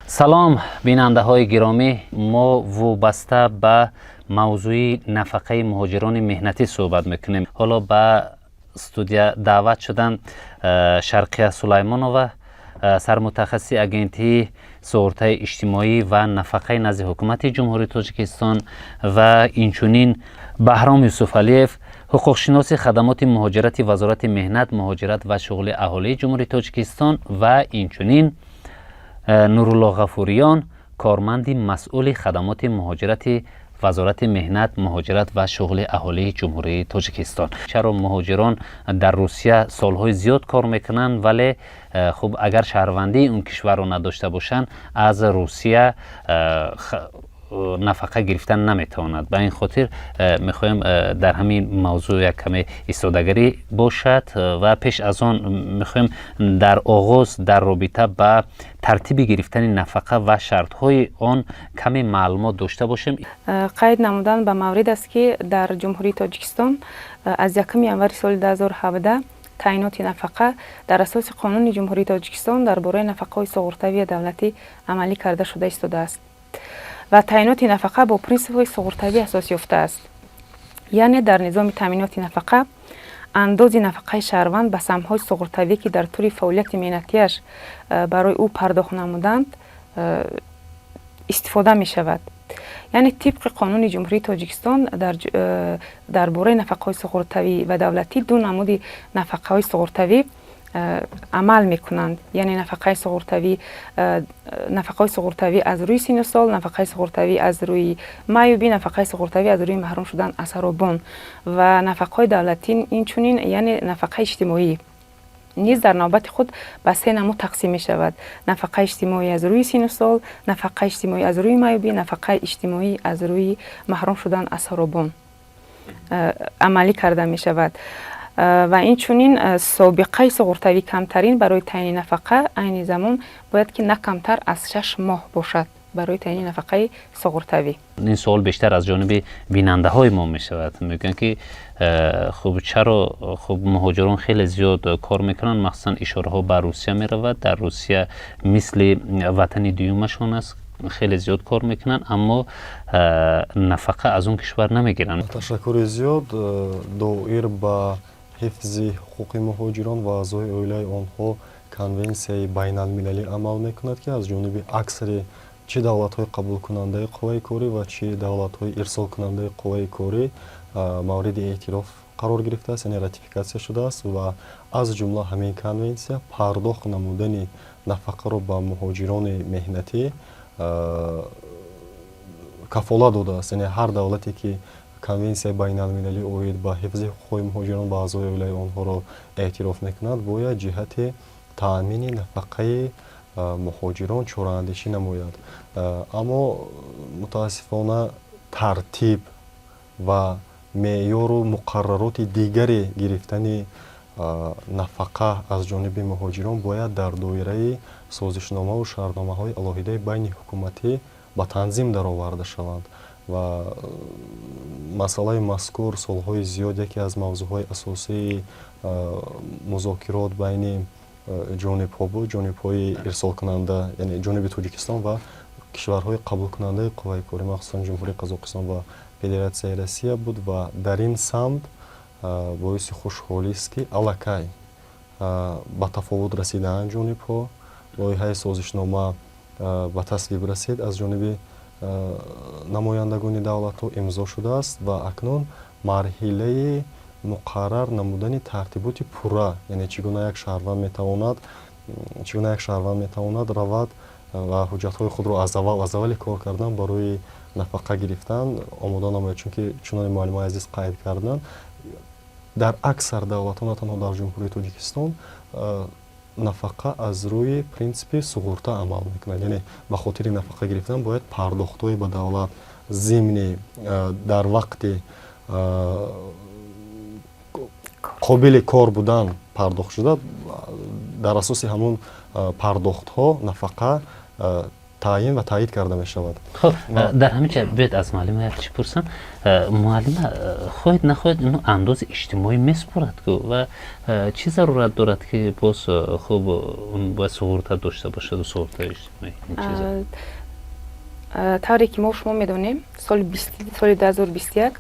سلام بیننده های گرامی، ما وابسته به موضوع نفقه مهاجران مهنتی صحبت میکنیم. حالا به استودیو دعوت شدن شرقیه سلیمانова، سرمتخصص اگنتی سئورتای اجتماعی و نفقه نزد حکومت جمهوری تاجیکستان و اینچنین بهرام یوسفعلیف، حقوقشناس خدمات مهاجرت وزارت مهنت، مهاجرت و شغل اهالی جمهوری تاجیکستان و اینچنین نورالله غفوریان، کارمند مسئول خدمات مهاجرت وزارت مهنت، مهاجرت و شغل اهالی جمهوری تاجیکستان. چرا مهاجران در روسیه سالهای زیاد کار میکنن ولی خب اگر شهروندی اون کشور رو نداشته باشن از روسیه نفقه گرفتن نمیتواند. به این خاطر میخوایم در همین موضوع یک کمی ایستادگی باشد و پیش از آن میخوایم در آغاز در رابطه با ترتیب گرفتن نفقه و شرطهای آن کمی معلومات داشته باشیم. قید نمودن به مورد است که در جمهوری تاجیکستان از 1 ینوری سال 2017 تعیینات نفقه در اساس قانون جمهوری تاجیکستان درباره نفقه‌های سئورتوی دولتی عملی کرده شده ایستاده است و تعیینات نفقه با پرینسیپ‌های سئورتوی اساس یافته است. یعنی در نظام تامینات نفقه اندازه نفقه شهروند به سهم‌های سئورتوی که در طول فعالیت مهنتیش برای او پرداخت نمودند استفاده می شود. یعنی طبق قانون جمهوری تاجیکستان درباره نفقه‌های سئورتوی و دولتی دو نمود نفقه‌های سئورتوی عمل میکنند. یعنی نفقه سئورتوی از روی سن و سال، نفقه سئورتوی از روی معیوبی، نفقه سئورتوی از روی محروم شدن از حرابان و نفقه دولتی اینچنین یعنی نفقه اجتماعی نیز در نوبت خود به 3 نمود تقسیم می شود. نفقه اجتماعی از روی سن و سال، نفقه اجتماعی از روی معیوبی، نفقه اجتماعی از روی محروم شدن از حرابان عملی کرده می شود. و این چونین سابقه سئورتوی کمترین برای تعیین نفقه عین زمان باید که نه کمتر از 6 ماه باشد برای تعیین نفقه سئورتوی. این سوال بیشتر از جانب بیننده های ما می شود. میگن که خب چرا خب مهاجران خیلی زیاد کار میکنن، مخصوصا اشاره ها به روسیه می رود. در روسیه مثل وطن دیومشان است، خیلی زیاد کار میکنن اما نفقه از اون کشور نمیگیرن. تشکر زیاد. دایر با حفظ حقوق مهاجران و اعضای عائله آنها کنونسیای بین المللی عمل میکند که از جانب اکثر چه دولت‌های قبول کننده قوای کاری و چه دولت‌های ارسال کننده قوای کاری مورد اعتراف قرار گرفته است، یعنی راتیفیکاسیون شده است و از جمله همین کنونسیا پرداخت نمودن نفقه را به مهاجران مهنتی کفالت داده است. یعنی هر دولتی که کنونسیای بین المللی اوید با حفظ حقوق مهاجران و اعضای عائله آنها را اعتراف میکند باید جهت تأمین نفقه مهاجران چاره‌اندیشی نماید. اما متاسفانه ترتیب و معیار و مقررات دیگری گرفتن نفقه از جانب مهاجران باید در دایره سازشنامه و شرطنامه‌های علاهیده بین حکومتی به تنظیم درآورده شوند و مسئله مذکور سالهای زیاد یکی از موضوعهای اساسی مذاکرات بین جانب‌ها بود، جانب‌های ارسال کننده یعنی جانب تاجیکستان و کشورهای قبول کننده قوای کاری مخصوصا جمهوری قزاقستان و فدراسیای روسیه بود و در این سمت باعث خوشحالی است که الکی به تفاوت رسیدن جانب‌ها لایحه سازشنامه به تصویب رسید از جانب نمایندگان دولت‌ها امضا شده است و اکنون مرحله مقرر نمودن ترتیبات پورا یعنی چگونه یک شهروند میتواند رود و حجت‌های خود را از اول کار کردن برای نفقه گرفتن آماده نماید. چون که چنان معلم عزیز قید کردن در اکثر دولت‌ها نه تنها در جمهوری تاجیکستان نفقه از روی پرینسیپ سئورته عمل میکنند. یعنی به خاطر نفقه گرفتن باید پرداخت‌های به دولت ضمن در وقت قابل کار بودن پرداخت شده در اساس همون پرداخت ها نفقه تعیین و تایید کرده می شود. خب در همین جا بیاید از معلم یک چی پرسم. معلم خواهید نخواهید اینو انداز اجتماعی میسپرد و چی ضرورت دارد که باز خوب اون باید سهولت داشته باشد و سهولت اجتماعی؟ طوری که ما شما میدونیم سال 2021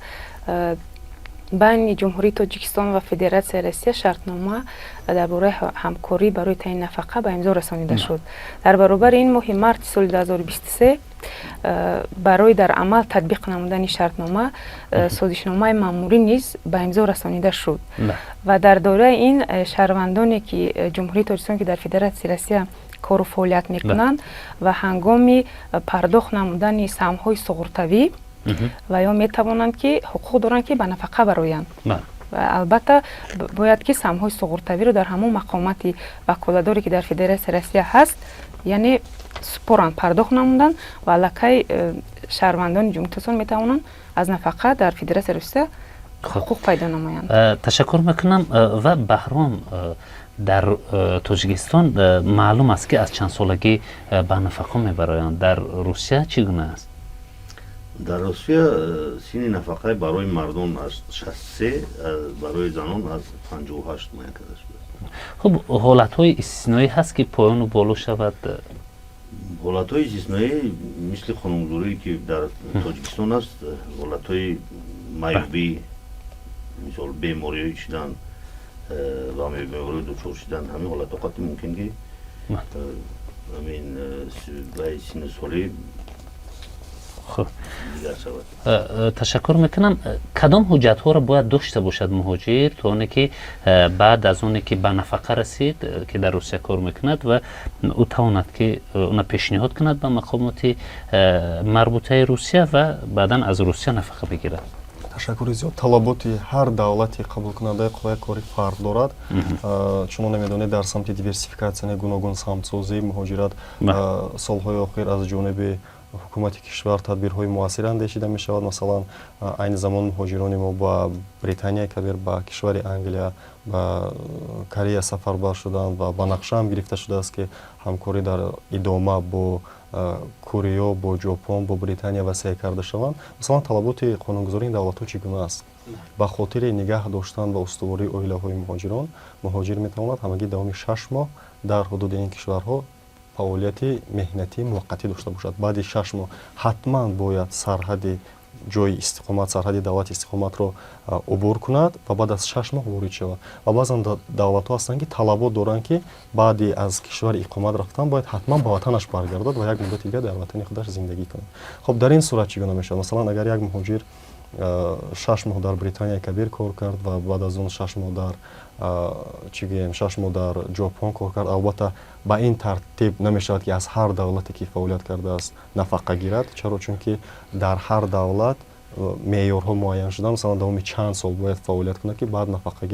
بین جمهوری تاجیکستان و فدراسیون روسیه شرطنامه درباره همکاری برای تعیین نفقه به امضا رسانیده شد. در برابر این ماه مارت سال 2023 برای در عمل تطبیق نمودن شرطنامه سازشنامه مأموری نیز به امضا رسانیده شد و در دوره این شهروندانی که جمهوری تاجیکستان که در فدراسیون روسیه کار و فعالیت میکنند و هنگامی پرداخت نمودن سهم‌های سقراطوی و یا میتوانند که حقوق دارند که به نفقه برآیند. و البته باید که سهم‌های سقراطوی رو در همون مقامات وکالتداری که در فدراسیون روسیه هست یعنی سپرند پرداخت نمودن و الکی شهروندان جمهوری تاجیکستان میتوانند از نفقه در فدراسیون روسیه حقوق پیدا نمایند. تشکر میکنم. و بهرام در تاجیکستان معلوم است که از چند سالگی به نفقه میبرایند. در روسیه چگونه است؟ در روسیه سین نفقه برای مردان از 63 برای زنان از 58 معین کرده شده. خب حالت‌های استثنایی هست که پایان و بالا شود؟ حالت‌های استثنایی مثل خانم‌زوری که در تاجیکستان است، حالت‌های میوبی مثل بیماری شدن و بیماری دچار شدن، همین حالت اوقات ممکن که همین برای سن سالی خب تشکر میکنم. کدام حجت ها را باید داشته باشد مهاجر تا اونه که بعد از اونه که به نفقه رسید که در روسیه کار میکند و او تواند که اون پیشنهاد کند به مقامات مربوطه روسیه و بعدا از روسیه نفقه بگیرد؟ تشکر زیاد. طلباتی هر دولتی قبول کننده قوای کاری فرق دارد. شما نمیدونید در سمت دیورسیفیکاسیون گوناگون سمتسازی مهاجرت سالهای اخیر از جانب حکومت کشور تدبیرهای موثر اندیشیده می شود. مثلا این زمان مهاجران ما با بریتانیا کبیر، با کشور انگلیا، با کره سفربر شدند و با نقشه هم گرفته شده است که همکاری در ادامه با کره، با ژاپن، با بریتانیا وسیع کرده شوند. مثلا طلبات قانونگذاری این دولت‌ها چگونه است؟ با خاطر نگاه داشتن و استواری عائله‌های مهاجران، مهاجر می‌تواند همگی دوام 6 ماه در حدود این کشورها فعالیت مهنتی موقتی داشته باشد. بعد 6 ماه حتما باید سرحد جای استقامت، سرحد دولت استقامت را عبور کند و بعد از 6 ماه وارد شود. و بعضا دولت‌ها هستند که طلبات دارند که بعد از کشور اقامت رفتن باید حتما به وطنش برگردد و یک مدت دیگه در وطن خودش زندگی کند. خب در این صورت چگونه میشه؟ مثلا اگر یک مهاجر 6 ماه در بریتانیا کبیر کار کرد و بعد از اون 6 ماه در 6 ماه در ژاپن کار کرد، البته با این ترتیب نمیشود که از هر دولتی که فعالیت کرده است نفقه گیرد. چرا؟ چون که در هر دولت معیارها معین شده. مثلا دوام چند سال باید فعالیت کنه که بعد نفقه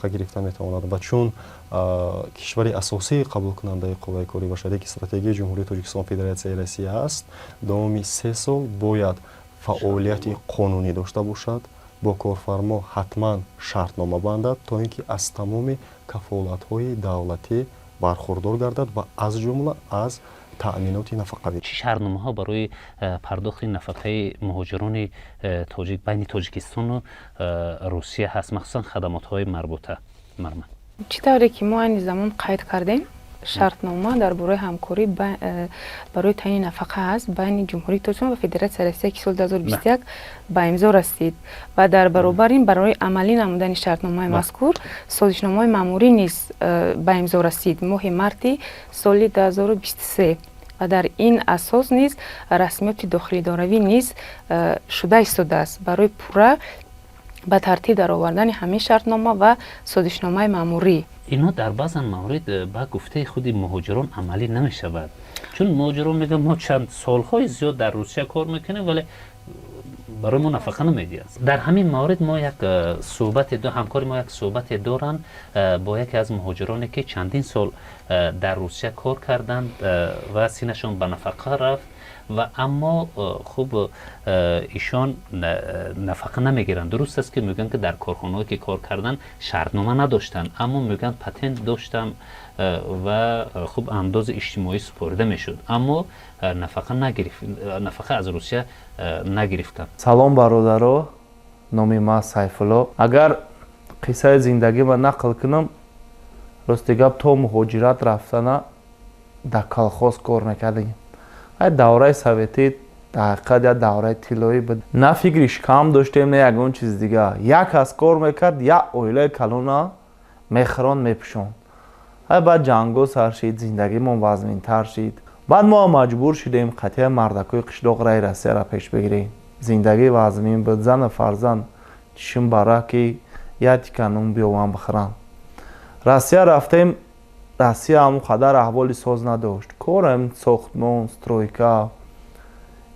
گرفته میتواند. و چون کشور اساسی قبول کننده قوای کاری باشد که استراتژی جمهوری تاجیکستان فدراسیون روسیه است، دوام 3 سال باید فعالیت قانونی داشته باشد، با کارفرما حتما شرطنامه بندد تا اینکه از تمام کفالت‌های دولتی برخوردار گردد و از جمله از تأمینات نفقوی. چه شرطنامه‌ها برای پرداخت نفقه مهاجران تاجیک بین تاجیکستان و روسیه هست، مخصوصا خدمات‌های مربوطه؟ چطوری که ما این زمان قید کردیم شرطنامه درباره همکاری برای تعیین نفقه است بین جمهوری تاجیکستان و فدراسیون روسیه که سال 2021 به امضا رسید و در برابر این برای عملی نمودن شرطنامه مذکور سازشنامه مأموری نیز به امضا رسید ماه مارت سال 2023 و در این اساس نیز رسمیت داخلی داروی نیز شده ایستاده است برای پورا به ترتیب در آوردن همه شرطنامه و سازشنامه مأموری. اینا در بعض موارد با گفته خود مهاجران عملی نمی شود، چون مهاجران میگن ما چند سالهای زیاد در روسیه کار میکنیم ولی برای ما نفقه نمیدید. در همین موارد ما یک صحبت همکاری ما یک صحبت دارن با یکی از مهاجرانی که چندین سال در روسیه کار کردند و سینشون به نفقه رفت و اما خوب ایشان نفقه نمیگیرن. درست است که میگن که در کارخانه‌ای که کار کردن شرطنامه نداشتن، اما میگن پتنت داشتم و خوب انداز اجتماعی سپرده میشد، اما نفقه از روسیه نگرفتن. سلام برادرها، نامی ما سیفالله. اگر قصه زندگی ما نقل کنم، راستی گپ تا مهاجرت رفتن در کالخوز کار میکردیم. ای دوره سویتی دقیقا یا دوره طلایی بود. نه فکرش کم داشتیم نه یگون چیز دیگه. یک از کار میکرد یا اویله کلونا میخران میپشون. ای بعد جنگو سر شید، زندگی من وزمین تر شید. بعد ما مجبور شدیم قطعه مردکوی قشلاق رای رسیه را پیش بگیریم. زندگی وزمین بود، زن فرزند چشم برا که یادی کنون بیوان بخرن. رسیه رفتیم. رسیه هم قدر احوالی ساز نداشت. کارم ساختمان، سترویکا.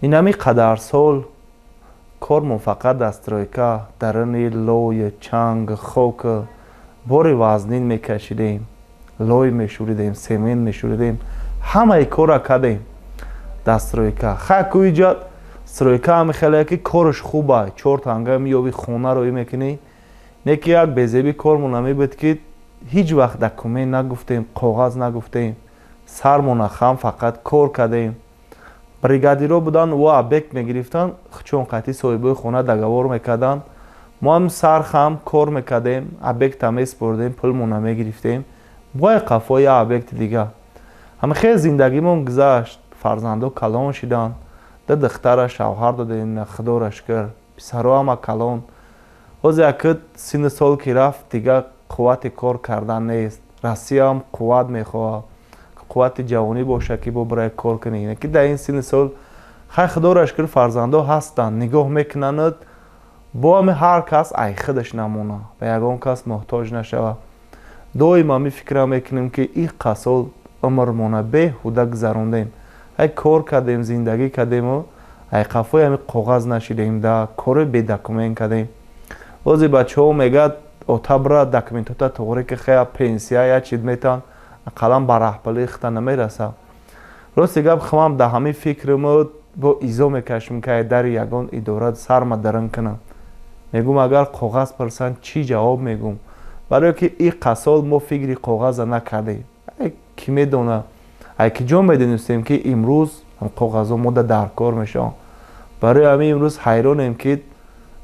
این همی قدر سال کارمون فقط در سترویکا، درنی لوی، چنگ، خوک، باری وزنین میکشیدیم. لوی میشوریدیم، سیمین میشوریدیم. همه کار کردیم در سترویکا. خاک ایجاد سترویکا هم خیلی که کارش خوبه. 4 تنگه میابی خونه روی میکنی. نیکی یک بیزیبی کارمون همی بود که هیچ وقت دکومنت نگفتیم، کاغذ نگفتیم، سرمون خم فقط کار کردیم. بریگادیرو بودن و ابک میگرفتن، چون قطعی صاحبای خونه دگوار میکردن. ما هم سر خم کار میکردیم، ابک تمیز بردیم، پولمون میگرفتیم. با قفای ابک دیگه همه خیلی زندگیمون گذشت. فرزندو کلان شدن، دختر شوهر دادیم، خدارش کرد، پسرها هم کلان. از یک سن سال که رفت دیگه قوت کار کردن نیست. راسیه هم قوت میخواه، قوت جوانی باشه که با برای کار کنی. که در این سن سال خیلی خدارش کرد فرزنده هستن، نگاه میکنند با همه هر کس ای خودش نمونه، به یگان کس محتاج نشوه. دوی ما می فکر میکنیم که این قصال عمرمونه به هوده گذروندیم. ای کار کردیم، زندگی کردیم و ای قفای همه کاغذ نشیدیم، در کار بی دکومنت کردیم. بعضی بچه ها میگد اوتبرا دکومنتاتا توری که خیلی پنسیا یا چید میتن قلم برحبالی اختا نمیرسه. راستی گب خمام در همه فکرم با ایزا میکشم که در یگان اداره سر ما درن کنم. میگم اگر کاغذ پرسن چی جواب میگم؟ برای که این قصال ما فکری کاغذ نکردیم. کی میدونه؟ ای که جا میدونستیم که امروز کاغذ ها ما در کار میشن. برای همین امروز حیرانیم که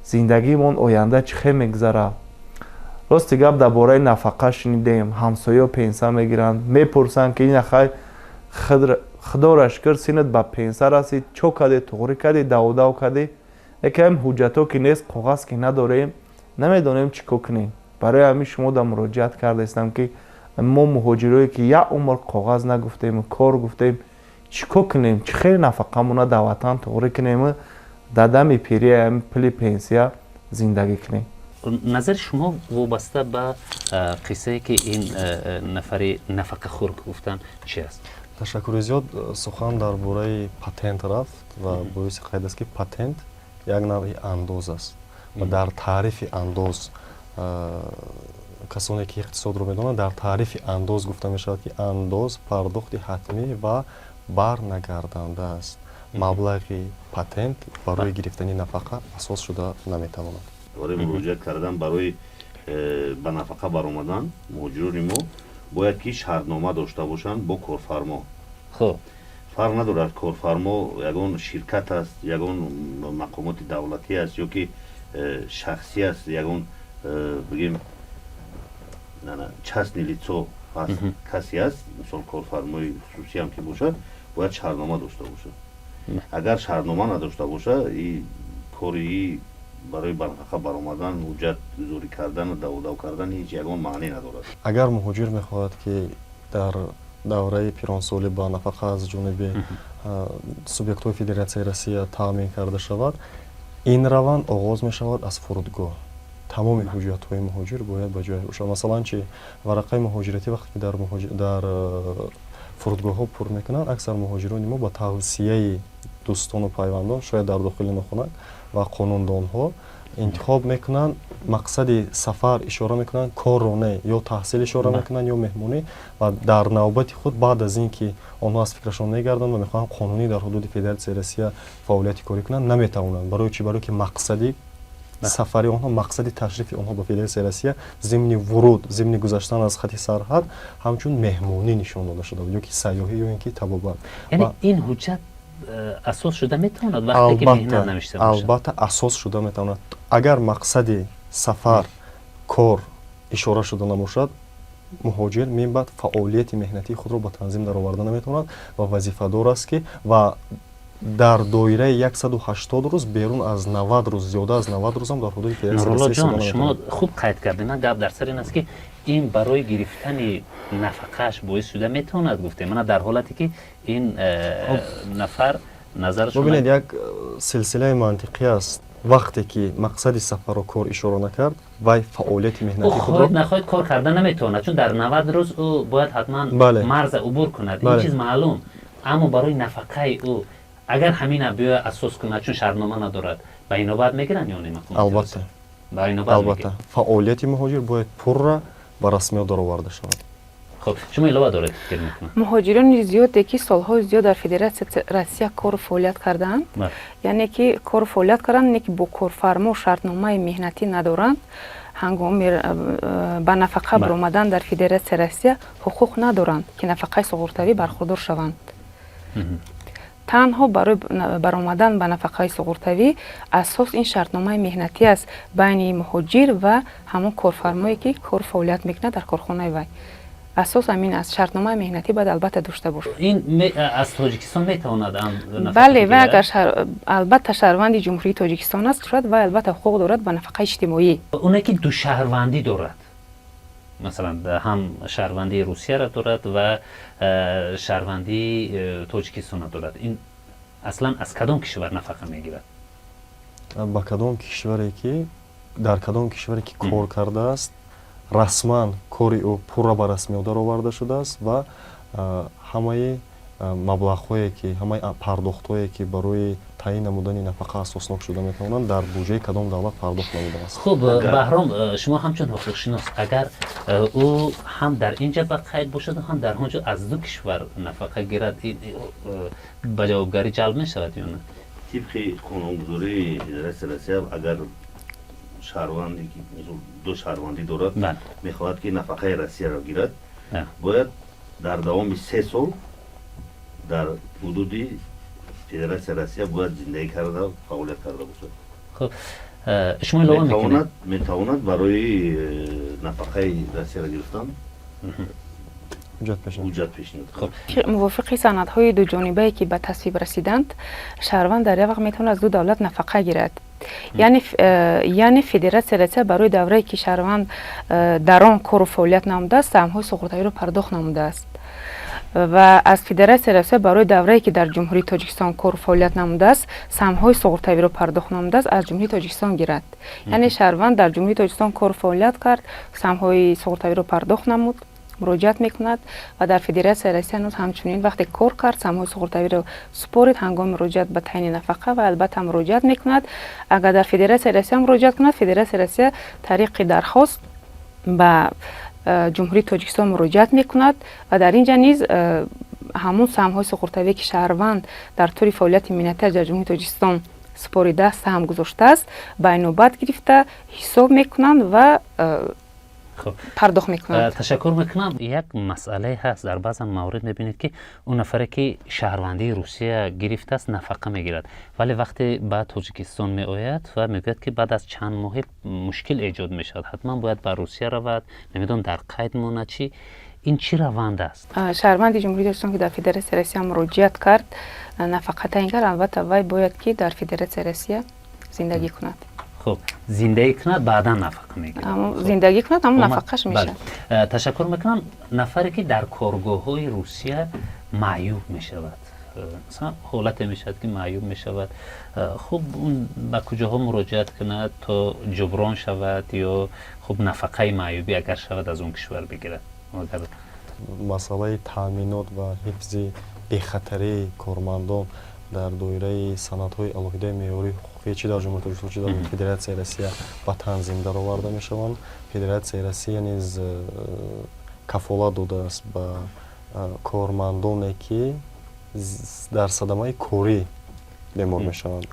زندگیمون آینده چه میگذره. راستی گپ درباره نفقه شنیدیم. همسایه پنسه میگیرن، میپرسن که این اخی خدارش کرد سینت به پنسه رسید، چو کردی، توری کردی، داو کردی. یکی هم حجت ها که نیست، کاغذ که نداریم، نمیدونیم چی کنیم. برای همین شما در مراجعت کرده استم که ما مهاجرایی که یک عمر کاغذ نگفتیم، کار گفتیم، چی کنیم؟ چی خیلی نفقه مونه در وطن توری کنیم، در دم پیری هم پلی پنسیه زندگی کنیم. نظر شما وابسته به قصه که این نفری نفقه خور گفتن چی است؟ تشکر زیاد. سخن درباره پتنت رفت و باعث قید است که پتنت یک نوعی انداز است و در تعریف انداز کسانی که اقتصاد رو میدونن در تعریف انداز گفته می شود که انداز پرداخت حتمی و برنگردنده است. مبلغی پتنت برای گرفتن نفقه اساس شده نمیتواند. برای مراجعت کردن برای به نفقه برآمدن مهاجران ما باید که شرطنامه داشته باشند با کارفرما. خب فرق ندارد کارفرما یگان شرکت است، یگان مقامات دولتی است یا که شخصی است، یگان بگیم چسنی لیتسو است، کسی است، مثلا کارفرمای خصوصی هم که باشد باید شرطنامه داشته باشد. اگر شرطنامه نداشته باشه این کاری برای نفقه برآمدن، حجت گذاری کردن و داو کردن هیچ یگان معنی ندارد. اگر مهاجر میخواهد که در دوره پیرانسالی با نفقه از جانب سوبیکت های فدراسیون روسیه تامین کرده شود، این روند آغاز می شود از فرودگاه. تمام حجت های مهاجر باید به جای باشد. مثلا چی ورقه مهاجرتی وقتی که در فرودگاه ها پر میکنن، اکثر مهاجران ما با توصیه دوستان و پیوندان شاید در داخل نخونک و قانوندان ها انتخاب میکنن، مقصد سفر اشاره میکنن، کار نه یا تحصیل اشاره میکنن یا مهمونی، و در نوبت خود بعد از اینکه آنها از فکرشون میگردن و میخوان قانونی در حدود فدراسیون روسیه فعالیت کاری کنن نمیتونن. برای چی؟ برای که مقصدی سفری آنها، مقصد تشریف آنها به فدراسیون روسیه ضمن ورود، ضمن گذشتن از خط سرحد همچون مهمونی نشان داده شده بود، یا که سیاحی یا اینکه تبابت. یعنی این حجت اساس شده میتواند وقتی که مهنت نمیشته باشه؟ البته اساس شده میتواند. اگر مقصد سفر کار اشاره شده نباشد، مهاجر میباید فعالیت مهنتی خود را با تنظیم در آورده نمیتواند و وظیفه دار است که و در دایره 180 روز بیرون از 90 روز، زیاده از 90 روز هم در حدود نورولا جان شما خوب قید کردین. من گپ در سر این است که این برای گرفتن نفقهش باعث شده میتواند گفته من در حالتی که این نفر نظر شما. ببینید یک سلسله منطقی است. وقتی که مقصد سفر و کار اشاره نکرد و فعالیت مهنتی خود را نخواهید کار کردن نمیتونه، چون در 90 روز او باید حتما مرز عبور کند. این چیز معلوم. اما برای نفقه او اگر همین بیا اساس کنه چون شرطنامه ندارد، با اینا باید میگیرن یا نه؟ البته با اینا باید البته فعالیت مهاجر باید پر را به رسمیت در آورده شود. خب شما علاوه دارید فکر میکنم مهاجران زیاد که سالهای زیاد در فدراسیون روسیه کار و فعالیت کردند، یعنی که کار و فعالیت کردند که با کارفرما شرطنامه مهنتی ندارند، هنگام به نفقه برآمدن در فدراسیون روسیه حقوق ندارند که نفقه سقورتوی برخوردار شوند. تنها برای برآمدن به نفقه سقورتوی اساس این شرطنامه مهنتی است بین مهاجر و همون کارفرمایی که کار فعالیت میکنه در کارخانه وی. اساس همین از شرطنامه مهنتی باید البته داشته باشه. این از تاجیکستان میتواند بله، و اگر البته شهروند جمهوری تاجیکستان است شاید و البته حقوق دارد به نفقه اجتماعی. اونایی که دو شهروندی دارد، مثلا هم شهروندی روسیه را دارد و شهروندی تاجیکستان را دارد، این اصلا از کدام کشور نفقه میگیرد؟ با کدام کشوری که در کدام کشوری که کار کرده است رسما کاری او پورا به رسمیت در آورده شده است و همه مبلغ‌هایی که همه پرداخت‌هایی که برای تعیین نمودن نفقه اساسناک شده میتوانند در بودجه کدام دولت پرداخت نموده است. خب بهرام، شما همچون حقوق شناس اگر او هم در اینجا به قید باشد هم در آنجا از دو کشور نفقه گیرد، به جوابگری جلب میشود یا نه؟ طبق قانونگذاری فدراسیون روسیه اگر شهروندی که دو شهروندی دارد میخواهد که نفقه روسیه را گیرد، باید در دوام 3 سال در حدود فدراسیون روسیه باید زندگی کرده و فعالیت کرده باشد. خب شما علاوه میکنید میتواند برای نفقه روسیه را گرفتن حجت پیشنهاد. خب موافق سندهای دو جانبه که به تصویب رسیدند، شهروند در یک وقت میتونه از دو دولت نفقه گیرد. یعنی فدراسیون روسیه برای دوره‌ای که شهروند در آن کار و فعالیت نموده است سهم‌های سقورتوی را پرداخت نموده است و از فدراسیون روسیه برای دوره‌ای که در جمهوری تاجیکستان کار و فعالیت نموده است سهم‌های سقورتوی را پرداخت نموده است از جمهوری تاجیکستان گیرد. یعنی شهروند در جمهوری تاجیکستان کار و فعالیت کرد، سهم‌های سقورتوی را پرداخت نمود، مراجعت میکند و در فدراسیون روسیه نیز همچنین وقتی کار کرد سهم‌های سقورتوی را سپرد، هنگام مراجعت به تعیین نفقه و البته مراجعت میکند. اگر در فدراسیون روسیه مراجعت کند، فدراسیون روسیه طریق درخواست به جمهوری تاجیکستان مراجعت میکند و در اینجا نیز همون سهم‌های سقورتوی که شهروند در طور فعالیت مهنتی در جمهوری تاجیکستان سپریده سهم گذاشته است به نوبت گرفته حساب میکنند و پرداخت میکنند. تشکر میکنم. یک مسئله هست در بعض موارد میبینید که اون نفری که شهروندی روسیه گرفته است نفقه میگیرد، ولی وقتی به تاجیکستان میآید و میگوید که بعد از چند ماه مشکل ایجاد میشد، حتما باید به روسیه رود، نمیدونم در قید مونه چی، این چی روند است؟ شهروند جمهوری تاجیکستان که در فدراسیون روسیه مراجعت کرد نفقه تعیین کرد، البته وی باید که در فدراسیون روسیه زندگی کند. خب زندگی کند بعدا نفقه میگیرد. زندگی کند اما نفقهش میشه. تشکر میکنم. نفری که در کارگاه های روسیه معیوب میشود، مثلا حالت میشد که معیوب میشود، خب اون به کجاها مراجعت کند تا جبران شود یا خب نفقه معیوبی اگر شود از اون کشور بگیرد؟ مسئله تامینات و حفظ بی‌خطری کارمندان дар доираи санадҳои алоҳидаи меъёрии ҳуқуқӣ чӣ дар ҷумҳурии Тоҷикистон чӣ дар Федератсияи Россия ба танзим дароварда мешаванд. Федератсияи Россия низ кафолат додааст ба кормандоне ки дар садамаи корӣ бемор мешаванд,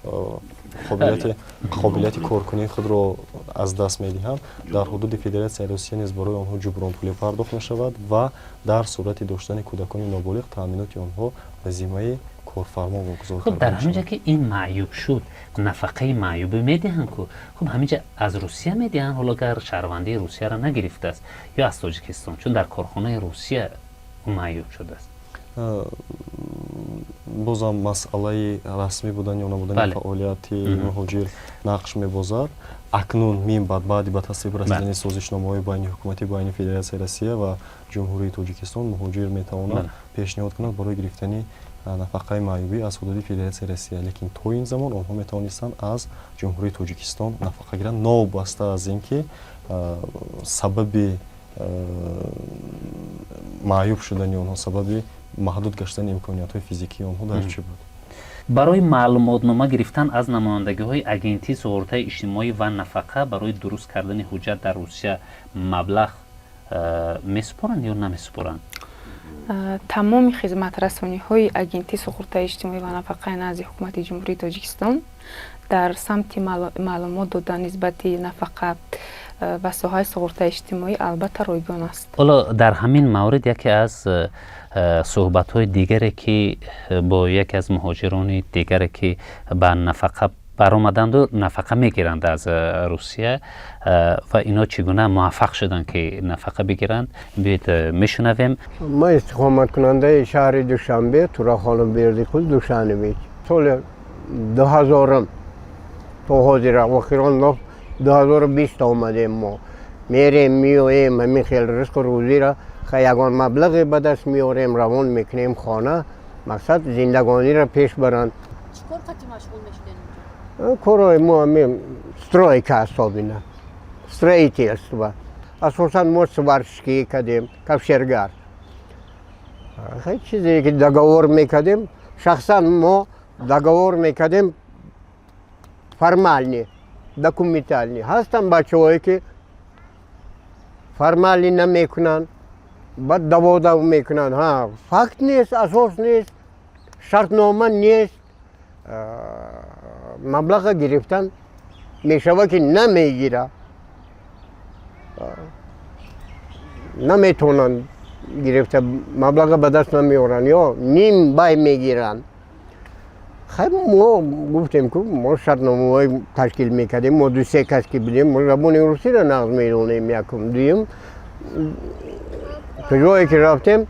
қобилияти коркунии худро аз даст медиҳанд. Дар ҳудуди Федератсияи Россия низ барои онҳо ҷубронпулӣ пардохт мешавад ва дар сурати доштани кӯдакони ноболиғ таъминоти онҳо ба зиммаи корфармо вогузор خب در карда همینجا мешавад. که این معیوب شد نفقه معیوبی میدهن که خب همینجا از روسیه میدهن، حالا اگر شهروندی روسیه را نگرفته است یا از تاجیکستان، چون در کارخانه روسیه معیوب شده است. бозам масъалаи расмӣ будан ё набудани Бале. фаъолияти муҳоҷир нақш мебозад. акнун мин баъди ба тасвиб расидани созишномаҳои байни ҳукумати байни Федератсияи Россия ва ҷумҳурии Тоҷикистон муҳоҷир метавонад Бале. пешниҳод кунад барои гирифтани нафақаи маъюбӣ аз ҳудуди Федератсияи Россия. Лекин то ин замон онҳо метавонистанд аз ҷумҳурии Тоҷикистон нафақа гиранд, новобаста аз ин ки сабаби маъюб шудани онҳо, сабаби маҳдуд гаштани имкониятҳои физикии онҳо дар чӣ буд. برای معلوماتنامه گرفتن از نمایندگی‌های اگنتی سئورت‌های اجتماعی و نفقه برای درست کردن حجت در روسیه مبلغ میسپرن یا نمیسپرن؟ тамоми хизматрасониҳои агентии суғуртаи иҷтимоӣ ва нафақаи назди ҳукумати ҷумҳурии Тоҷикистон дар самти маълумот додан нисбати нафақа ва соҳаи суғуртаи иҷтимоӣ албатта ройгон аст. حالا در همین مورد یکی از صحبت‌های دیگری که با یکی از مهاجران دیگری که به نفقه برآمدند و نفقه میگیرند از روسیه و اینا چگونه موفق شدن که نفقه بگیرند بیاید میشنویم. ما استقامت کننده شهر دوشنبه تورا خانم بردیقل دوشنبه سال 2000 تا حاضر اخیران 2020 آمدیم ما میریم میایم همین خیلی رزق روزی را یگان مبلغ به دست میاریم روان میکنیم خانه مقصد زندگانی را پیش برند. چیکار قطعی مشغول میشدین؟ کارای ما همین سترایک حسابینه سترایتی است و اساسا ما سوارشکی کردیم کفشرگر خیلی چیزی که دگاور میکردیم شخصا ما دگاور میکردیم فرمالنی دکومنتالنی هستن بچه هایی که فرمالی نمیکنن بعد دو میکنن ها فقط نیست اساس نیست شرطنامه نیست مبلغ گرفتن میشوه که نمیگیره نمیتونن گرفته مبلغ به دست نمیارن یا نیم بای میگیرن. خیلی ما گفتیم که ما شرطنامه های تشکیل میکردیم ما 2-3 کس که بودیم ما زبان روسی را نقض میدونیم یکم دویم به جایی که رفتیم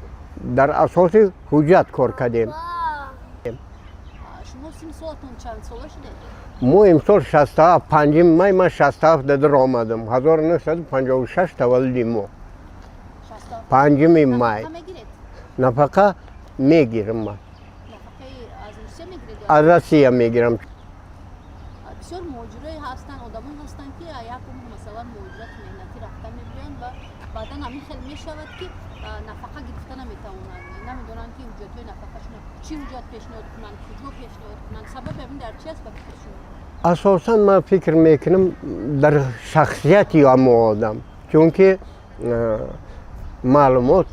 در اساس حجت کار کردیم. شما سن سالتون چند ساله شده؟ ما امسال 67 پنجم مای ما 67 در آمدم 1956 تولدی ما پنجم مای نفقه میگیرید؟ نفقه میگیرم ما نفقه از روسیه میگیرید؟ از روسیه میگیرم. بسیار مهاجرایی هستن آدمان هستن که یکم مثلا مهاجرت مهنتی رفتن میبینن و بعدا همین خیلی میشود که نفقه گرفته نمیتونن نمیدونن که حجتهای نفقهشون چی حجت پیشنهاد کنن کجا پیشنهاد کنن سبب همین در چی است به فکرشون؟ اساسا من فکر میکنم در شخصیتی هم آدم چون که معلومات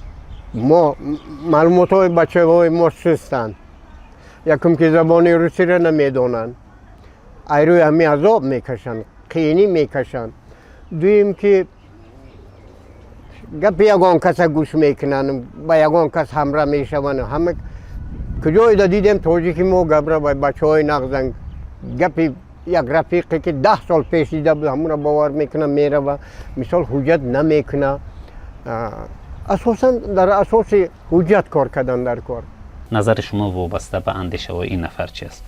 های بچه های ما سستن یکم که زبانی روسی را نمیدونن ایروی همین عذاب میکشن قینی میکشن دویم که گپ یگان کس گوش میکنن با یگان کس همراه میشون همه کجای دا دیدیم توجیکی ما گبره با بچه های نغزن گپی یک رفیقی که 10 سال پیش دیده بود همون را باور میکنه میره و مثال حجت نمیکنه اساسا در اساس حجت کار کردن در کار. نظر شما وابسته به اندیشه های این نفر چی است؟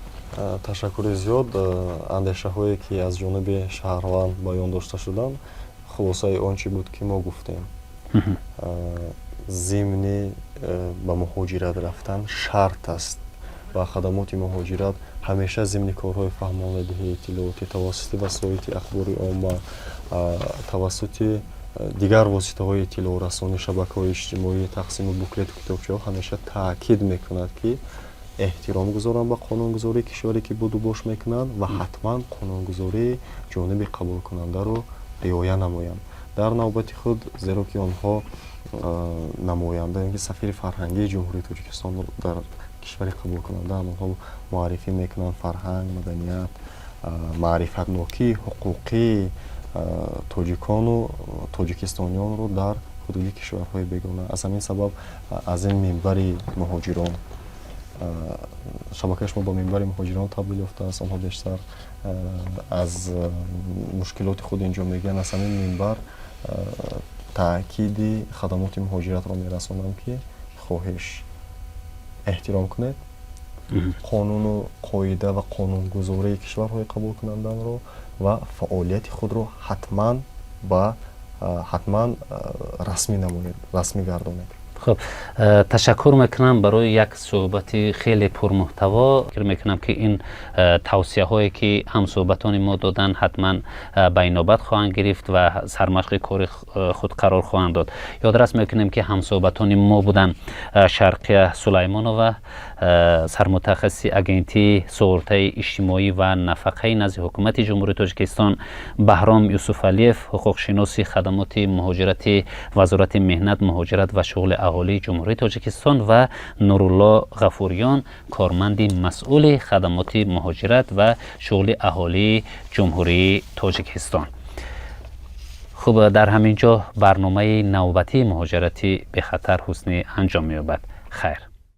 ташаккури зиёд. андешаҳое ки аз ҷониби шаҳрванд баён дошта шуданд хулосаи он чӣ буд ки мо гуфтем. зимни ба муҳоҷират рафтан шарт аст ва хадамоти муҳоҷират ҳамеша зимни корҳои фаҳмонидиҳии иттилооти тавассути васоити ахбори omma тавассути дигар воситаҳои иттилоорасонӣ шабакаҳои иҷтимоӣ тақсиму буклету китобчаҳо ҳамеша таъкид мекунад ки احترام گذارند به قانونگذاری کشوری که بود و باش میکنند و حتما قانونگذاری جانب قبول کننده رو رعایت نمایند. در نوبت خود زیرا که آنها نماینده که سفیر فرهنگی جمهوری تاجیکستان رو در کشور قبول کننده آنها معرفی میکنند فرهنگ، مدنیت، معرفت نوکی، حقوقی تاجیکان و تاجیکستانیان رو در حدود کشورهای بیگانه. از همین سبب از این منبر مهاجران شبکهش ما با منبر مهاجران تبدیل یافته است. آنها بیشتر از مشکلات خود اینجا میگن. از همین منبر تاکید خدمات مهاجرت را میرسانم که خواهش احترام کنید قانون و قاعده و قانونگذاری کشورهای قبول کنندگان رو و فعالیت خود رو حتما رسمی نمایید، رسمی گردانید. خب تشکر میکنم برای یک صحبت خیلی پرمحتوا. فکر میکنم که این توصیه هایی که هم صحبتان ما دادن حتما به نوبت خواهند گرفت و سرمشق کار خود قرار خواهند داد. یادرس میکنیم که هم صحبتان ما بودن شرقیه سلیمانووا، سرمتخصص اگنتی سغورتای اجتماعی و نفقه نزد حکومت جمهوری تاجیکستان، بهرام یوسف علیف، حقوق شناسی خدمات مهاجرتی وزارت مهنت، مهاجرت و شغل اهالی جمهوری تاجیکستان و نورالله غفوریان، کارمند مسئول خدمات مهاجرت و شغل اهالی جمهوری تاجیکستان. خب در همین جا برنامه نوبتی مهاجرتی به خطر حسنی انجام می‌یابد. خیر.